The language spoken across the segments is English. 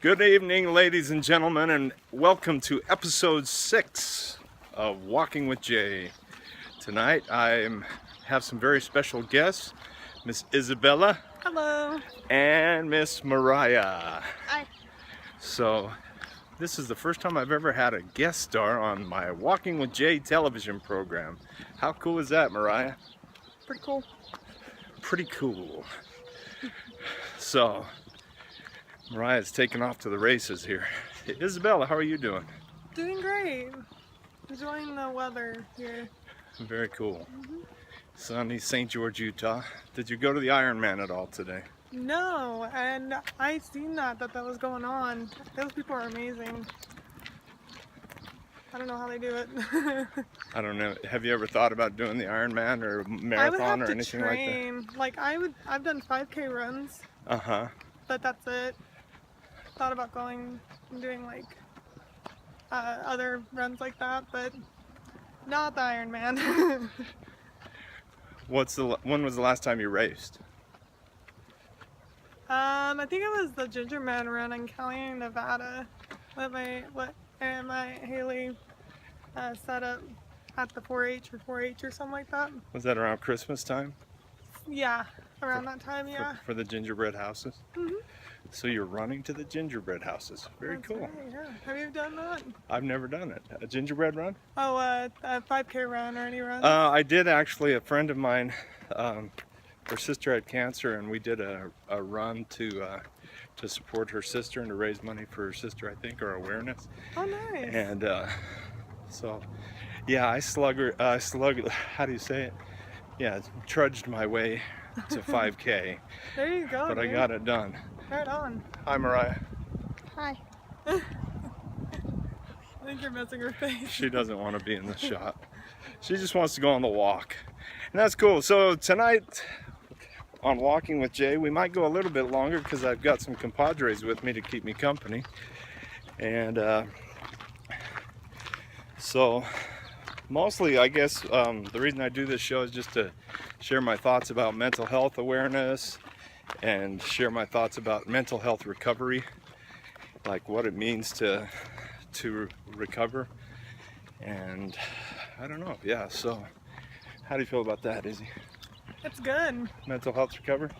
Good evening, ladies and gentlemen, and welcome to episode 6 of Walking with Jay. Tonight I have some very special guests, Miss Isabella. Hello. And Miss Mariah. Hi. So this is the first time I've ever had a guest star on my Walking with Jay television program. How cool is that, Mariah? Pretty cool. Pretty cool. So Mariah's taking off to the races here. Isabella, how are you doing? Doing great. Enjoying the weather here. Very cool. Sunny St. George, Utah. Did you go to the Ironman at all today? No, and I seen that was going on. Those people are amazing. I don't know how they do it. I don't know. Have you ever thought about doing the Ironman or marathon or anything like that? I would have to train. Like I've done 5K runs. But that's it. Thought about going and doing like other runs like that, but not the Ironman. When was the last time you raced? I think it was the Ginger Man run in Cali, Nevada. My Haley set up at the 4-H or something like that. Was that around Christmas time? Yeah, around that time, yeah. For the gingerbread houses? So you're running to the gingerbread houses. Very That's cool. Right, yeah. Have you done that? I've never done it. A gingerbread run? Oh, a 5K run or any run? I did actually. A friend of mine, her sister had cancer, and we did a run to support her sister and to raise money for her sister, I think, or awareness. Oh, nice. And so, yeah, I how do you say it? Yeah, trudged my way to 5K. There you go. But I got it done. Right on. Hi, Mariah. Hi. I think you're missing her face. She doesn't want to be in the shot. She just wants to go on the walk. And that's cool. So tonight on Walking with Jay, we might go a little bit longer because I've got some compadres with me to keep me company. And so mostly, I guess, the reason I do this show is just to share my thoughts about mental health awareness and share my thoughts about mental health recovery, like what it means to recover. And I don't know, yeah, so how do you feel about that, Izzy? It's good. Mental health recovery?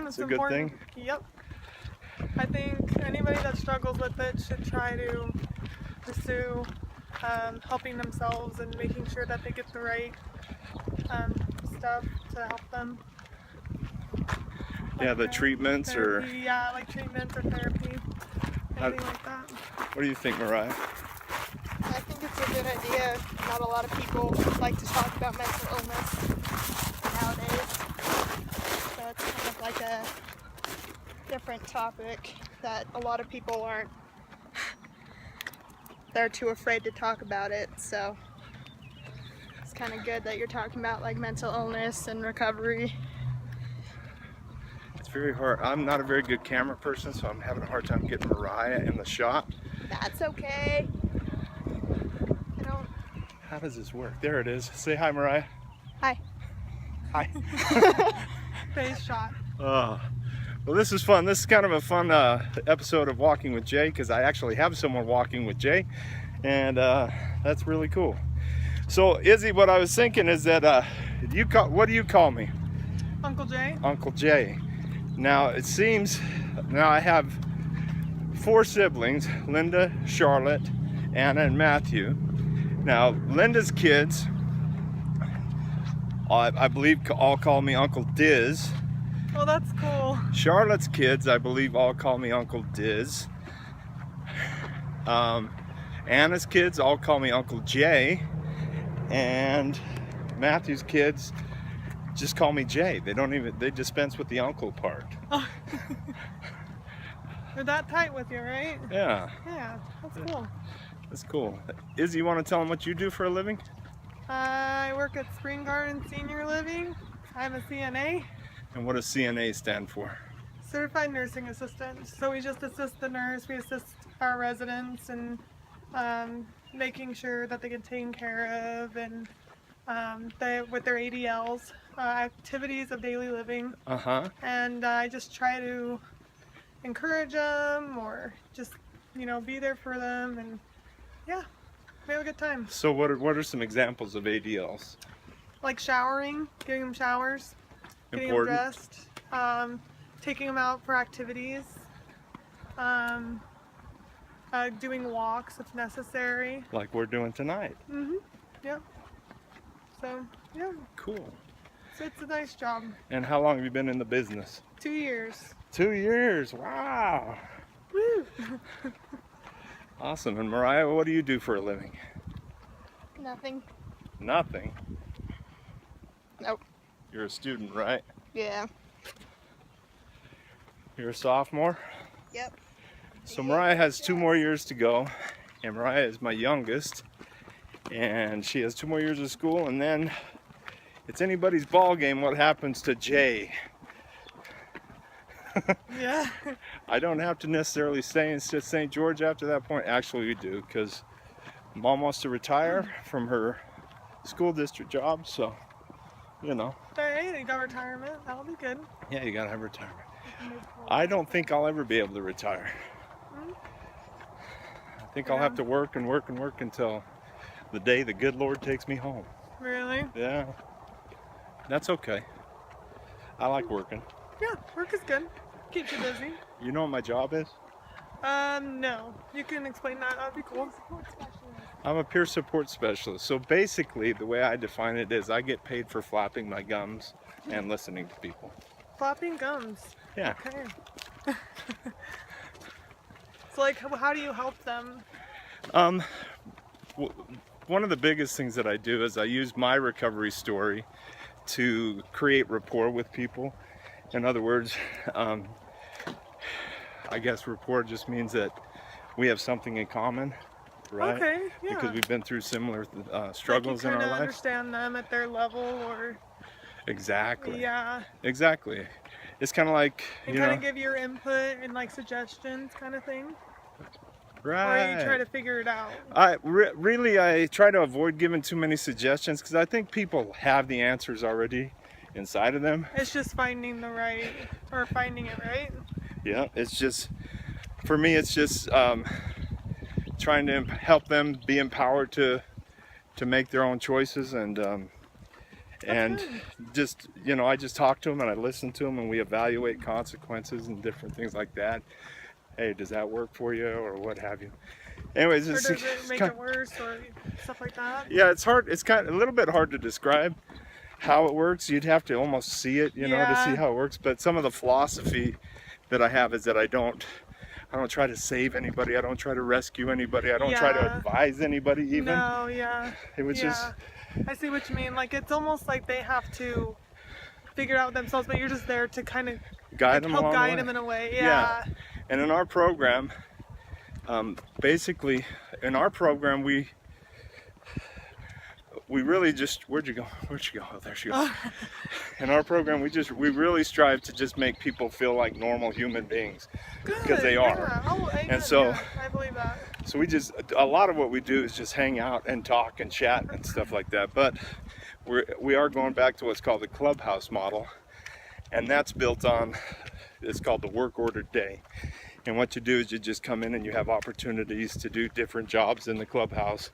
It's a good important. thing? Yep. I think anybody that struggles with it should try to pursue helping themselves and making sure that they get the right stuff to help them. Yeah, the treatments therapy, yeah, like treatments or therapy, anything like that. What do you think, Mariah? I think it's a good idea. Not a lot of people like to talk about mental illness nowadays. So it's kind of like a different topic that a lot of people aren't, they're too afraid to talk about it. So it's kind of good that you're talking about like mental illness and recovery. It's very hard. I'm not a very good camera person, so I'm having a hard time getting Mariah in the shot. That's okay. How does this work? There it is. Say hi, Mariah. Hi. Hi. Face shot. Well, this is fun. This is kind of a fun episode of Walking with Jay because I actually have someone walking with Jay, and that's really cool. So, Izzy, what I was thinking is that what do you call me? Uncle Jay. Uncle Jay. Now it seems I have 4 siblings: Linda, Charlotte, Anna, and Matthew. Now Linda's kids, I believe, all call me Uncle Diz. Oh, that's cool. Charlotte's kids, I believe, all call me Uncle Diz. Anna's kids all call me Uncle Jay, and Matthew's kids just call me Jay. They dispense with the uncle part. They're that tight with you, right? Yeah. Yeah, that's cool. That's cool. Izzy, you want to tell them what you do for a living? I work at Spring Garden Senior Living. I'm a CNA. And what does CNA stand for? Certified Nursing Assistant. So we just assist the nurse, we assist our residents in making sure that they get taken care of, and with their ADLs, activities of daily living. And I just try to encourage them or just, be there for them, and yeah, we have a good time. So what are some examples of ADLs? Like showering, giving them showers, getting them Important. dressed, taking them out for activities, doing walks if necessary. Like we're doing tonight. Yep. So, yeah, Cool. so it's a nice job. And how long have you been in the business? 2 years. 2 years. Wow. Woo! Awesome. And Mariah, what do you do for a living? Nothing. Nothing. Nope. You're a student, right? Yeah. You're a sophomore? Yep. So Mariah has 2 more years to go, and Mariah is my youngest, and she has 2 more years of school, and then it's anybody's ball game what happens to Jay. Yeah. I don't have to necessarily stay in St. George after that point. Actually, we do, because Mom wants to retire from her school district job, so, But hey, you got retirement. That'll be good. yeah, you gotta have retirement. I don't think I'll ever be able to retire. I think I'll have to work and work and work until the day the good Lord takes me home. Really? Yeah, that's okay. I like working. Yeah, work is good. Keeps you busy. You know what my job is? No. You can explain that. That'd be cool. I'm a peer support specialist. So basically, the way I define it is I get paid for flapping my gums and listening to people. Flapping gums. Yeah. Okay. So, like, how do you help them? One of the biggest things that I do is I use my recovery story to create rapport with people. In other words, I guess rapport just means that we have something in common, right? Okay, yeah. Because we've been through similar struggles in our Like you life. understand them at their level, or Exactly. yeah, Exactly. It's kind of like, and you kind know, of give your input and like suggestions, kind of thing. right. Or you try to figure it out. Really, I try to avoid giving too many suggestions because I think people have the answers already inside of them. It's just finding the right, or finding it right. Yeah, it's just, for me, it's just trying to help them be empowered to make their own choices, and good. just, I just talk to them and I listen to them and we evaluate consequences and different things like that. Hey, does that work for you, or what have you? Anyways, Or it's, does it it's make kind, it worse, or stuff like that? yeah, it's hard. It's kind of a little bit hard to describe how it works. You'd have to almost see it, to Yeah. see how it works. But some of the philosophy that I have is that I don't try to save anybody. I don't try to rescue anybody. I don't try to Yeah. advise anybody even. No, yeah. It was just, I see what you mean. Like, it's almost like they have to figure it out themselves, but you're just there to kind of guide them help along guide the way. them in a way. Yeah. And in our program, basically, we really just, where'd you go? Oh, there she goes. In our program, we really strive to just make people feel like normal human beings, because they are. Yeah. Oh, And so- I believe that. So a lot of what we do is just hang out and talk and chat and stuff like that. But we are going back to what's called the clubhouse model, and that's built on, it's called the work order day. And what you do is you just come in and you have opportunities to do different jobs in the clubhouse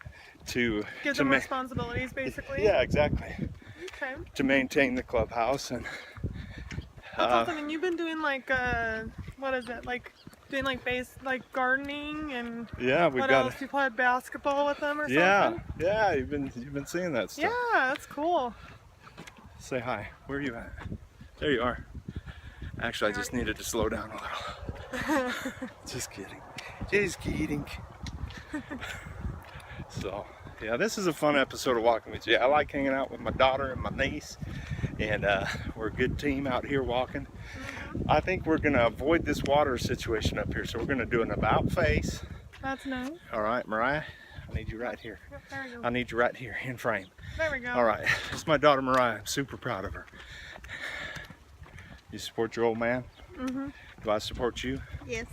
to Give them responsibilities, basically. yeah, exactly, Okay. to maintain the clubhouse. And That's awesome. And you've been doing like, what is it? Like doing like gardening, and yeah, we've what got else? You played basketball with them or yeah, something? yeah, you've been seeing that stuff. Yeah, that's cool. Say hi. Where are you at? There you are. Actually, I just needed to slow down a little. Just kidding. Just kidding. So, yeah, this is a fun episode of Walking with Jay. I like hanging out with my daughter and my niece, and we're a good team out here walking. I think we're going to avoid this water situation up here, so we're going to do an about face. That's nice. All right, Mariah, I need you right here. Yep, there we go. I need you right here in frame. There we go. All right, it's my daughter Mariah. I'm super proud of her. You support your old man? Mm-hmm. Do I support you? Yes.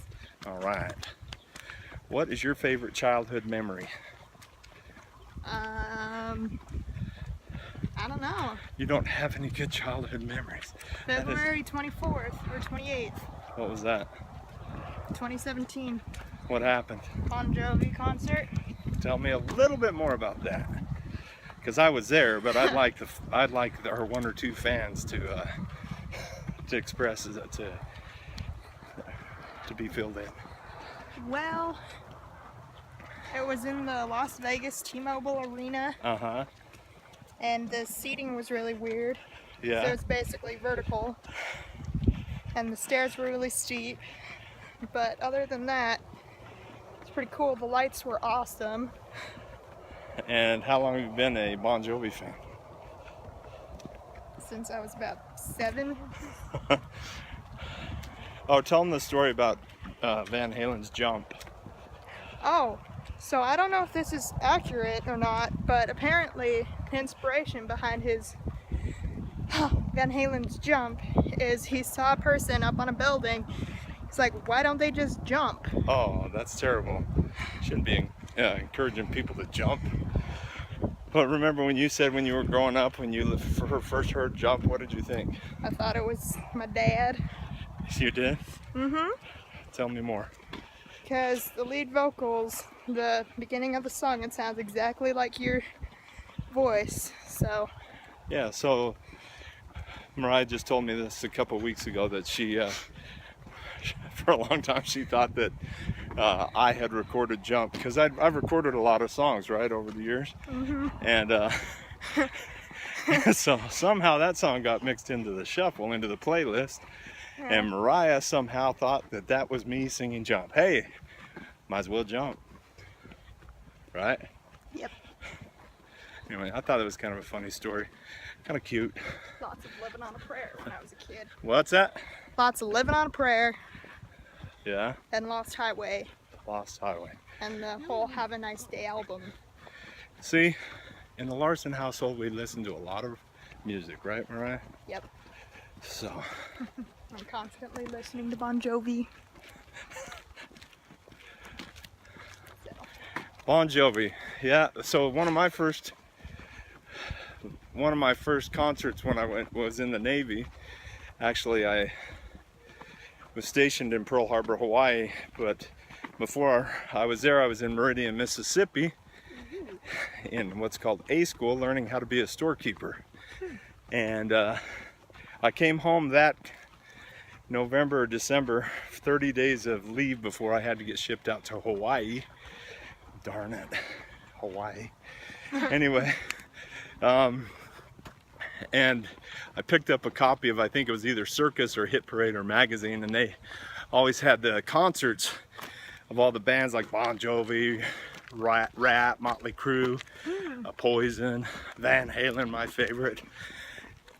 All right. What is your favorite childhood memory? I don't know. You don't have any good childhood memories. That is- February 24th or 28th. What was that? 2017 What happened? Bon Jovi concert. Tell me a little bit more about that. Because I was there, but I'd like our one or two fans to express to be filled in. Well, it was in the Las Vegas T-Mobile Arena, and the seating was really weird. Yeah. So it's basically vertical, and the stairs were really steep. But other than that, it's pretty cool. The lights were awesome. And how long have you been a Bon Jovi fan? Since I was about 7. Oh, tell them the story about Van Halen's Jump. Oh, so I don't know if this is accurate or not, but apparently the inspiration behind his Van Halen's Jump is he saw a person up on a building. He's like, why don't they just jump? Oh, that's terrible. Shouldn't be encouraging people to jump. But remember when you said when you were growing up, when you first heard Jump, what did you think? I thought it was my dad. You did? Mm-hmm. Tell me more. Because the lead vocals, the beginning of the song, it sounds exactly like your voice. So. Yeah, so Mariah just told me this a couple weeks ago that she, for a long time, she thought that I had recorded Jump, because I've recorded a lot of songs, right, over the years. Mm-hmm. And so somehow that song got mixed into the shuffle, into the playlist. Yeah. And Mariah somehow thought that that was me singing Jump. Hey, might as well jump. Right? Yep. Anyway, I thought it was kind of a funny story. Kind of cute. Lots of living on a prayer when I was a kid. What's that? Lots of living on a prayer. Yeah. And Lost Highway. Lost Highway. And the whole Have a Nice Day album. See, in the Larson household, we listen to a lot of music, right, Mariah? Yep. So. I'm constantly listening to Bon Jovi. Bon Jovi, yeah. So one of my first concerts when I was in the Navy. Actually, I was stationed in Pearl Harbor, Hawaii, but before I was there, I was in Meridian, Mississippi, in what's called A School, learning how to be a storekeeper. And I came home that November or December, 30 days of leave before I had to get shipped out to Hawaii. Darn it, Hawaii. Anyway, and I picked up a copy of, I think it was either Circus or Hit Parade or Magazine, and they always had the concerts of all the bands like Bon Jovi, Rat, Motley Crue, Poison, Van Halen, my favorite.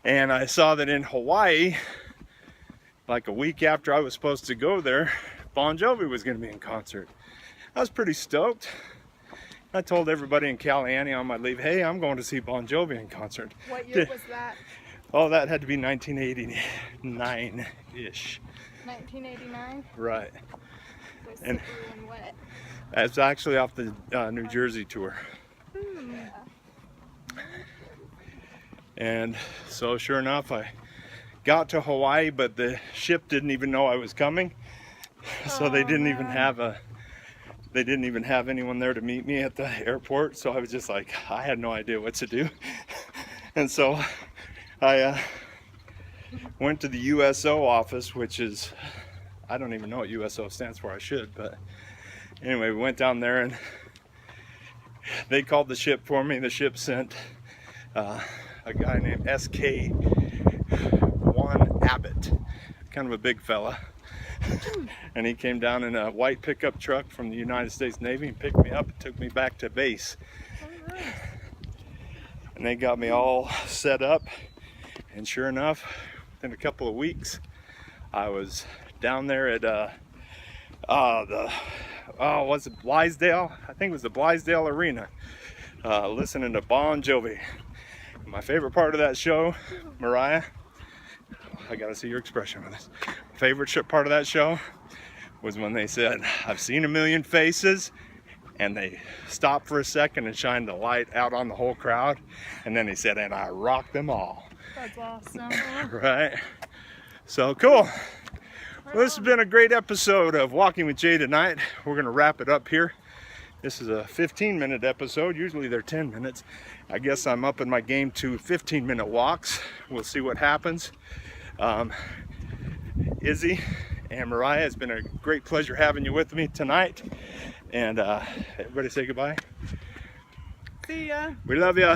And I saw that in Hawaii, like a week after I was supposed to go there, Bon Jovi was going to be in concert. I was pretty stoked. I told everybody in Caliani on my leave, hey, I'm going to see Bon Jovi in concert. What year was that? Oh, that had to be 1989-ish. 1989? Right. Was And slippery and wet. it's actually off the New Jersey tour. And so sure enough, I got to Hawaii, but the ship didn't even know I was coming. So they didn't even have anyone there to meet me at the airport. So I was just like, I had no idea what to do. And so I went to the USO office, which is, I don't even know what USO stands for, I should, but anyway, we went down there and they called the ship for me. The ship sent a guy named SK1 Abbott, kind of a big fella. And he came down in a white pickup truck from the United States Navy and picked me up and took me back to base. And they got me all set up, and sure enough, within a couple of weeks, I was down there at was it Blaisdell? I think it was the Blaisdell Arena, listening to Bon Jovi. My favorite part of that show, Mariah, I gotta see your expression on this. Favorite part of that show was when they said, I've seen a million faces, and they stopped for a second and shined the light out on the whole crowd, and then he said, and I rocked them all. That's awesome. Right? So cool. Well, this has been a great episode of Walking with Jay tonight. We're going to wrap it up here. This is a 15-minute episode. Usually they're 10 minutes. I guess I'm upping my game to 15-minute walks. We'll see what happens. Izzy and Mariah, it's been a great pleasure having you with me tonight. And everybody say goodbye. See ya. We love ya.